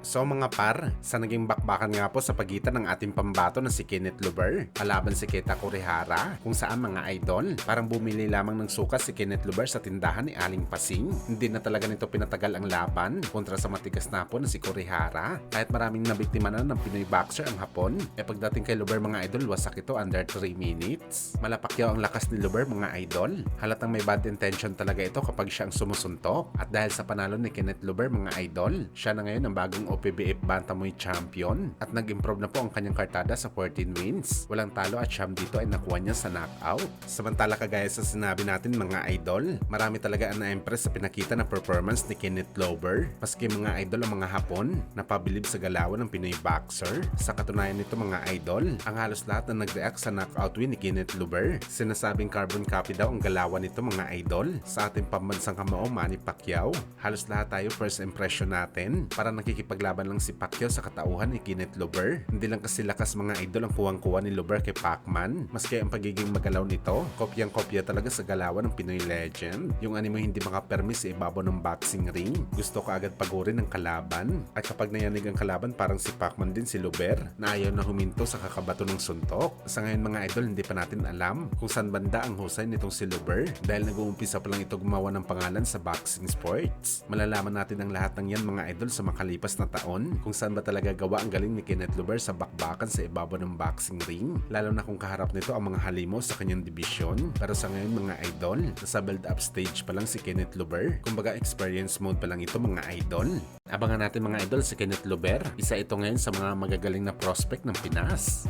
So mga par, sa naging bakbakan nga po sa pagitan ng ating pambato na si Kenneth Luber, kalaban si Keta Kurihara, kung saan mga idol, parang bumili lamang ng suka si Kenneth Luber sa tindahan ni Aling Pasing. Hindi na talaga nito pinatagal ang laban kontra sa matigas na po na si Kurihara. Kahit maraming nabiktima na ng Pinoy boxer ang Hapon, pagdating kay Luber mga idol, wasak ito under 3 minutes. Malapakyaw ang lakas ni Luber mga idol. Halatang may bad intention talaga ito kapag siya ang sumusuntok. At dahil sa panalo ni Kenneth Luber mga idol, siya na ngayon ang bagong OPBF Bantamweight Champion at nag-improve na po ang kanyang kartada sa 14 wins. Walang talo at siyam dito ay nakuha niya sa knockout. Samantala kagaya sa sinabi natin mga idol, marami talaga ang na-impress sa pinakita na performance ni Kenneth Luber. Maski mga idol ang mga Hapon napabilib sa galawan ng Pinoy boxer. Sa katunayan nito mga idol, ang halos lahat na nag-react sa knockout win ni Kenneth Luber, sinasabing carbon copy daw ang galawan nito mga idol sa ating pambansang kamao Manny Pacquiao. Halos lahat tayo first impression natin, para nakikipaglaban lang si Pacquiao sa katauhan ni Kenneth Luber. Hindi lang kasi lakas mga idol ang kuwang-kuwa ni Luber kay Pacman, maski ang pagiging magalaw nito, kopyang-kopya talaga sa galawan ng Pinoy legend. Yung animo hindi makapermi sa ibabaw ng boxing ring, gusto ka agad pagurin ng kalaban. At kapag nayanig ang kalaban, parang si Pacman din si Luber na ayaw na huminto sa kakabato ng suntok. Sa ngayon mga idol, hindi pa natin alam kung saan banda ang husay nitong si Luber dahil nag-uumpisa pa lang ito gumawa ng pangalan sa boxing sports. Malalaman natin ang lahat ng yan mga idol sa makalipas na taon, kung saan ba talaga gawa ang galing ni Kenneth Luber sa bakbakan sa ibabaw ng boxing ring, lalo na kung kaharap nito ang mga halimo sa kanyang dibisyon. Pero sa ngayon mga idol, nasa build up stage pa lang si Kenneth Luber, kumbaga experience mode pa lang ito mga idol. Abangan natin mga idol si Kenneth Luber, isa ito ngayon sa mga magagaling na prospect ng Pinas.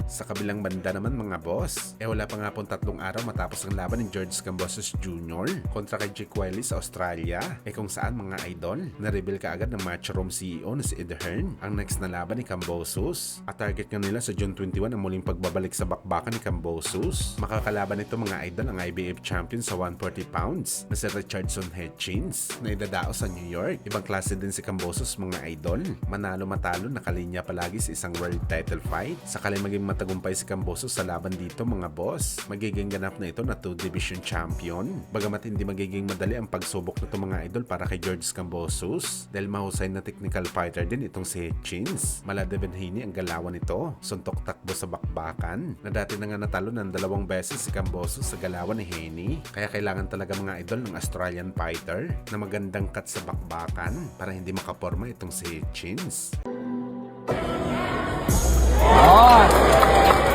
Sa kabilang banda naman mga boss, wala pa nga pong 3 araw matapos ang laban ni George Kambosos Jr. kontra kay Jake Wiley sa Australia, kung saan mga idol, na-reveal kaagad ng Matchroom CEO na si Ed Hearn ang next na laban ni Kambosos. At target nga nila sa June 21 ang muling pagbabalik sa bakbakan ni Kambosos. Makakalaban nito mga idol ang IBF champion sa 140 pounds na si Richardson Hitchens na idadao sa New York. Ibang klase din si Kambosos mga idol, manalo-matalo nakalinya palagi sa isang world title fight. Sakali maging tagumpay si Kambosos sa laban dito mga boss, magiging ganap na ito na 2 division champion. Bagamat hindi magiging madali ang pagsubok nito mga idol para kay George Kambosos dahil mahusay na technical fighter din itong si Hitchens. Mala Devenhini ang galawan nito, suntok takbo sa bakbakan na dati na nga natalo ng 2 beses si Kambosos sa galawan ni Haney. Kaya kailangan talaga mga idol ng Australian fighter na magandang cut sa bakbakan para hindi makaporma itong si Hitchens. Oh!